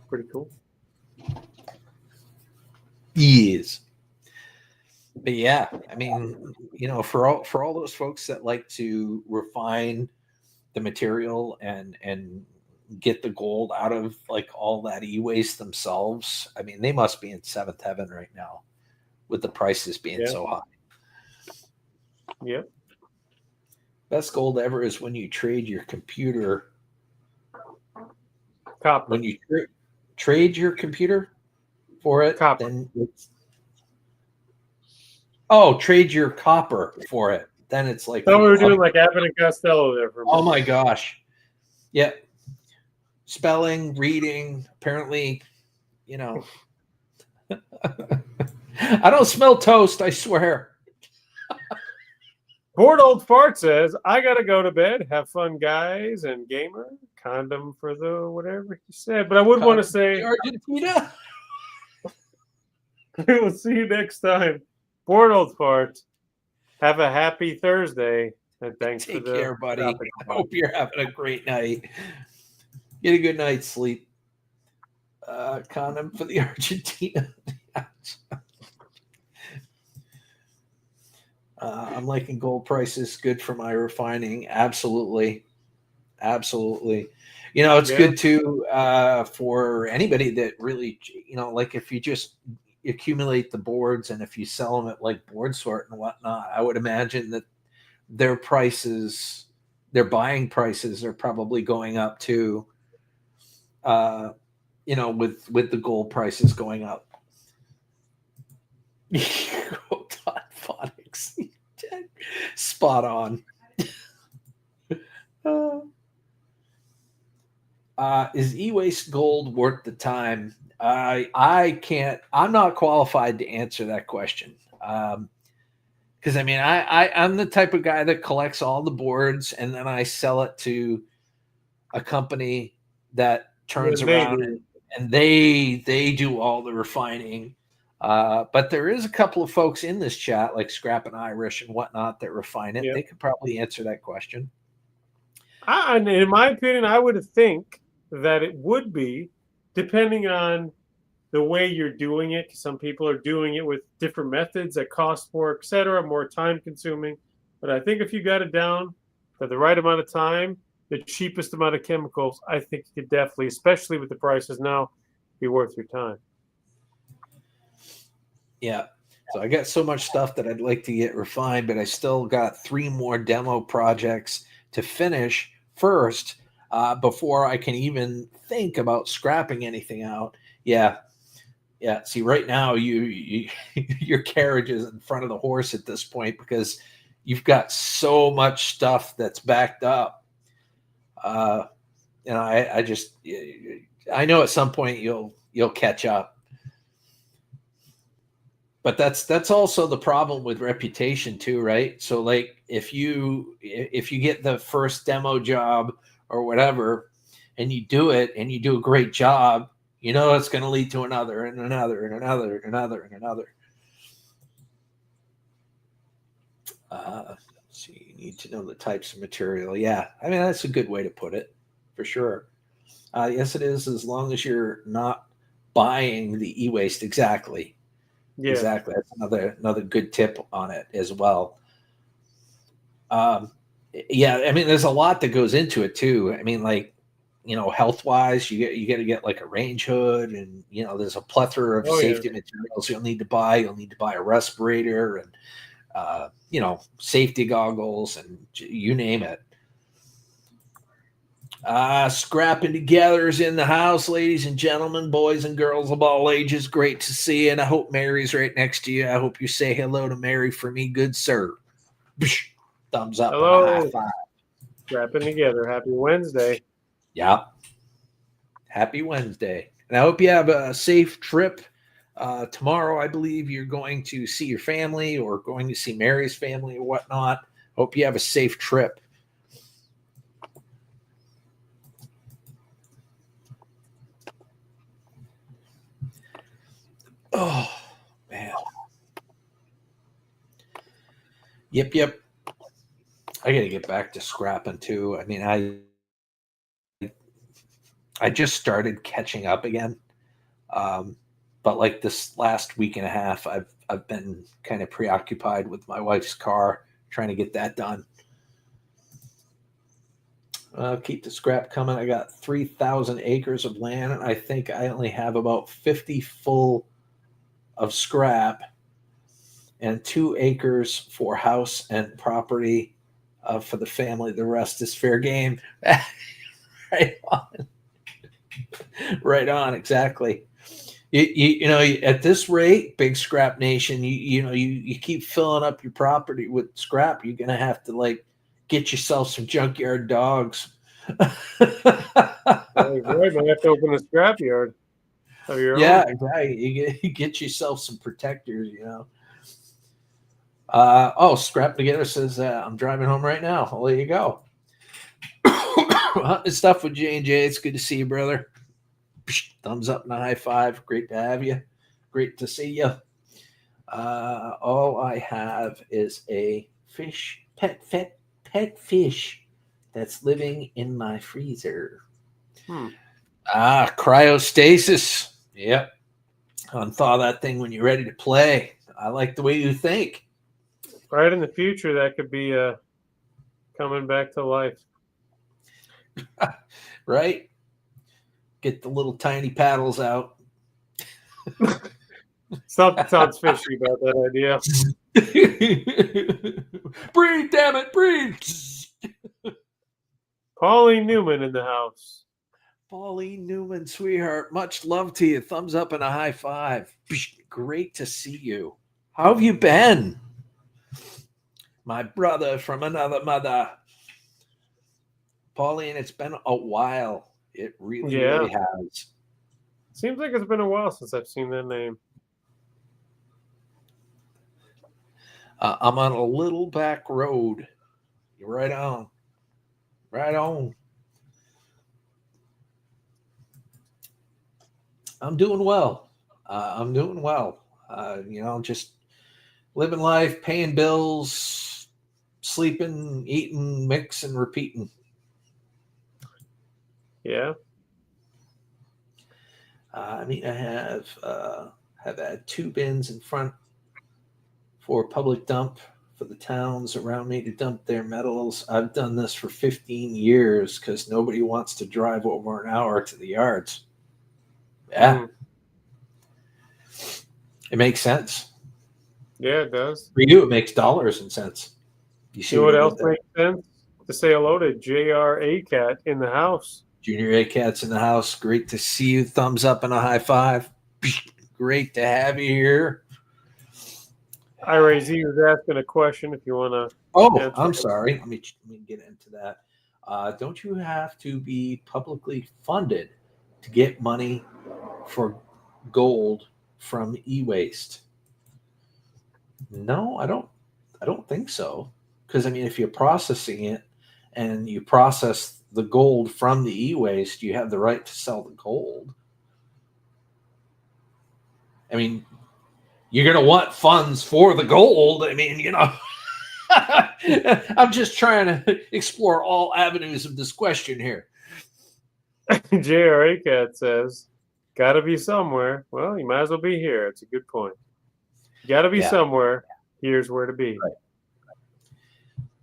Pretty cool. Yes. But yeah, I mean, for all those folks that like to refine the material and get the gold out of like all that e-waste themselves, I mean, they must be in seventh heaven right now with the prices being so high. Yep. Best gold ever is when you trade your computer. Copper. When you trade your computer for it, Copper. then it's Oh, trade your copper for it. Then it's like. So we were doing like Abbott and Costello there for a minute. Oh my gosh. Yeah. Spelling, reading, apparently, you know. I don't smell toast, I swear. Bored Old Fart says, I gotta go to bed. Have fun, guys, and gamer. Condom for the whatever he said. But I would want to say Argentina. we will see you next time. Bored Old Fart. Have a happy Thursday. And thanks Take for the care, buddy. topic. I hope you're having a great night. Get a good night's sleep. Condom for the Argentina. I'm liking gold prices. Good for my refining. Absolutely. You know, it's good too for anybody that really, you know, like if you just accumulate the boards and if you sell them at like Board Sort and whatnot, I would imagine that their prices, their buying prices are probably going up too. You know, with the gold prices going up. Phonics. Spot on. Is e-waste gold worth the time? I can't. I'm not qualified to answer that question. Because I mean, I'm the type of guy that collects all the boards and then I sell it to a company that turns around and they do all the refining. But there is a couple of folks in this chat, like Scrap and Irish and whatnot, that refine it. Yep. They could probably answer that question. In my opinion, I would think that it would be, depending on the way you're doing it. Some people are doing it with different methods that cost more, etc., more time consuming. But I think if you got it down for the right amount of time, the cheapest amount of chemicals, I think it could definitely, especially with the prices now, be worth your time. Yeah. So I got so much stuff that I'd like to get refined, but I still got 3 more demo projects to finish first before I can even think about scrapping anything out. Yeah. See, right now you your carriage is in front of the horse at this point because you've got so much stuff that's backed up. And I know at some point you'll catch up. But that's also the problem with reputation too, right? So like if you get the first demo job or whatever and you do it and you do a great job, you know it's going to lead to another and another and another and another and another. So you need to know the types of material. Yeah, I mean that's a good way to put it, for sure. Yes, it is, as long as you're not buying the e-waste. Exactly. Yeah. Exactly. That's another good tip on it as well. Yeah, I mean, there's a lot that goes into it too. I mean, like, you know, health wise, you got to get like a range hood, and you know, there's a plethora of safety materials you'll need to buy. You'll need to buy a respirator and you know, safety goggles and you name it. Scrapping together is in the house, ladies and gentlemen, boys and girls of all ages. Great to see you, and I hope Mary's right next to you. I hope you say hello to Mary for me, good sir. Thumbs up. Hello. And a high five. Scrapping together. Happy Wednesday. Yeah. Happy Wednesday. And I hope you have a safe trip. Tomorrow, I believe you're going to see your family or going to see Mary's family or whatnot. Hope you have a safe trip. Oh, man. Yep. I got to get back to scrapping too. I mean, I just started catching up again. But like this last week and a half, I've been kind of preoccupied with my wife's car, trying to get that done. Keep the scrap coming. I got 3,000 acres of land, and I think I only have about 50 full of scrap and 2 acres for house and property for the family. The rest is fair game. Right on. Right on, exactly. You know, at this rate, Big Scrap Nation, you keep filling up your property with scrap. You're gonna have to like get yourself some junkyard dogs. Well, right, might have to open a scrapyard of your Yeah, own. exactly. You get yourself some protectors. Scrap Together says I'm driving home right now. Well, there you go. Hunting stuff with J&J. It's good to see you, brother. Thumbs up and a high five. Great to have you. Great to see you. All I have is a pet fish that's living in my freezer. Cryostasis. Yep. Unthaw that thing when you're ready to play. I like the way you think. Right in the future, that could be coming back to life. Right? Get the little tiny paddles out. Something sounds fishy about that idea. Breathe, damn it, breathe. Pauline Newman in the house. Pauline Newman, sweetheart, much love to you. Thumbs up and a high five. Great to see you. How have you been? My brother from another mother. Pauline, it's been a while. It really has. Seems like it's been a while since I've seen that name. I'm on a little back road. You're right on. Right on. I'm doing well. Just living life, paying bills, sleeping, eating, mixing, repeating. Yeah. I have had 2 bins in front for public dump for the towns around me to dump their metals. I've done this for 15 years because nobody wants to drive over an hour to the yards. Yeah. It makes sense. Yeah, it does. For you, it makes dollars and cents. You know what else makes sense? To say hello to JR Cat in the house. Junior A Cat's in the house. Great to see you. Thumbs up and a high five. Great to have you here. Ray Z was asking a question if you want to. Oh, I'm sorry. Let me get into that. Don't you have to be publicly funded to get money for gold from e-waste? No, I don't think so. Because I mean, if you're processing it and you process the gold from the e-waste, you have the right to sell the gold. I mean, you're going to want funds for the gold. I mean, I'm just trying to explore all avenues of this question here. JRA Cat says, gotta be somewhere. Well, you might as well be here. It's a good point. Gotta be somewhere. Here's where to be. Right.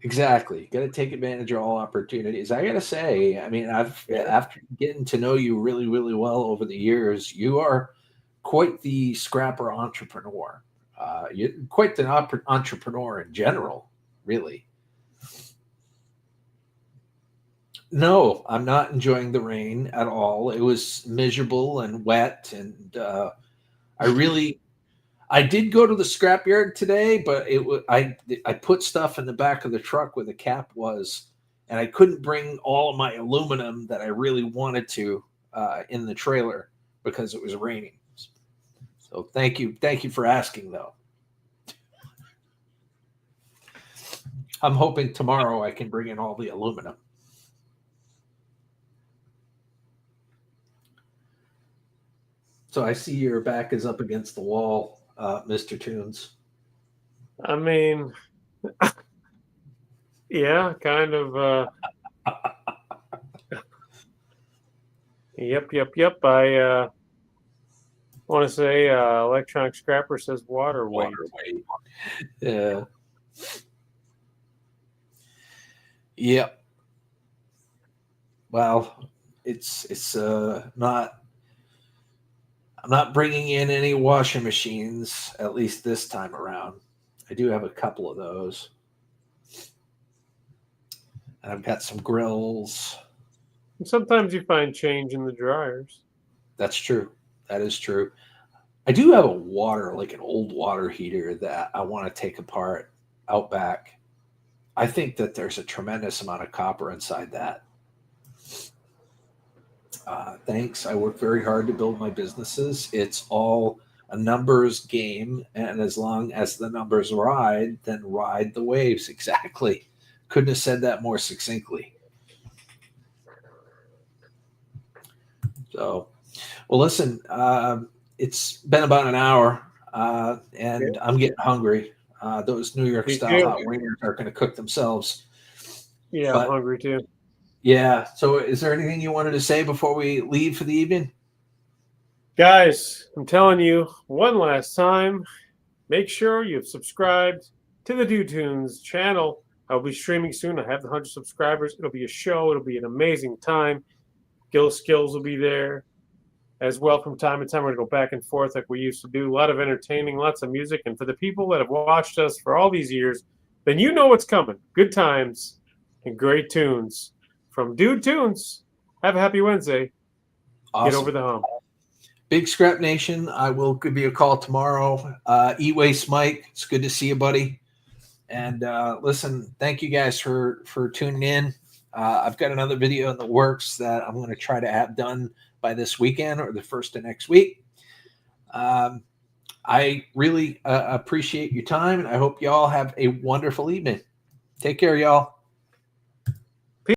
Exactly. Got to take advantage of all opportunities. I got to say, I mean, after getting to know you really, really well over the years, you are quite the scrapper entrepreneur. You're quite the entrepreneur in general, really. No, I'm not enjoying the rain at all. It was miserable and wet, and I did go to the scrapyard today, but I put stuff in the back of the truck where the cap was, and I couldn't bring all of my aluminum that I really wanted to in the trailer because it was raining. So thank you for asking, though. I'm hoping tomorrow I can bring in all the aluminum. So I see your back is up against the wall, Mr. Tunes. I mean, yeah, kind of. Yep. I want to say Electronic Scrapper says water weight. Yeah. Yep. Well, it's not. I'm not bringing in any washing machines, at least this time around. I do have a couple of those. And I've got some grills. And sometimes you find change in the dryers. That's true. That is true. I do have a water, like an old water heater that I want to take apart out back. I think that there's a tremendous amount of copper inside that. Thanks. I work very hard to build my businesses. It's all a numbers game. And as long as the numbers ride, then ride the waves. Exactly. Couldn't have said that more succinctly. So, well, listen, it's been about an hour, and I'm getting hungry. Those New York style hot wingers are going to cook themselves. Yeah, but, I'm hungry too. Yeah. So, is there anything you wanted to say before we leave for the evening? Guys, I'm telling you one last time, make sure you've subscribed to the Dude Tunes channel. I'll be streaming soon. I have the 100 subscribers. It'll be a show. It'll be an amazing time. Skillz will be there as well from time to time. We're going to go back and forth like we used to do. A lot of entertaining, lots of music. And for the people that have watched us for all these years, then you know what's coming. Good times and great tunes. From Dude Tunes, have a happy Wednesday. Awesome. Get over the hump. Big Scrap Nation, I will give you a call tomorrow. E-Waste Mike, it's good to see you, buddy. And listen, thank you guys for tuning in. I've got another video in the works that I'm going to try to have done by this weekend or the first of next week. I really appreciate your time, and I hope y'all have a wonderful evening. Take care, y'all.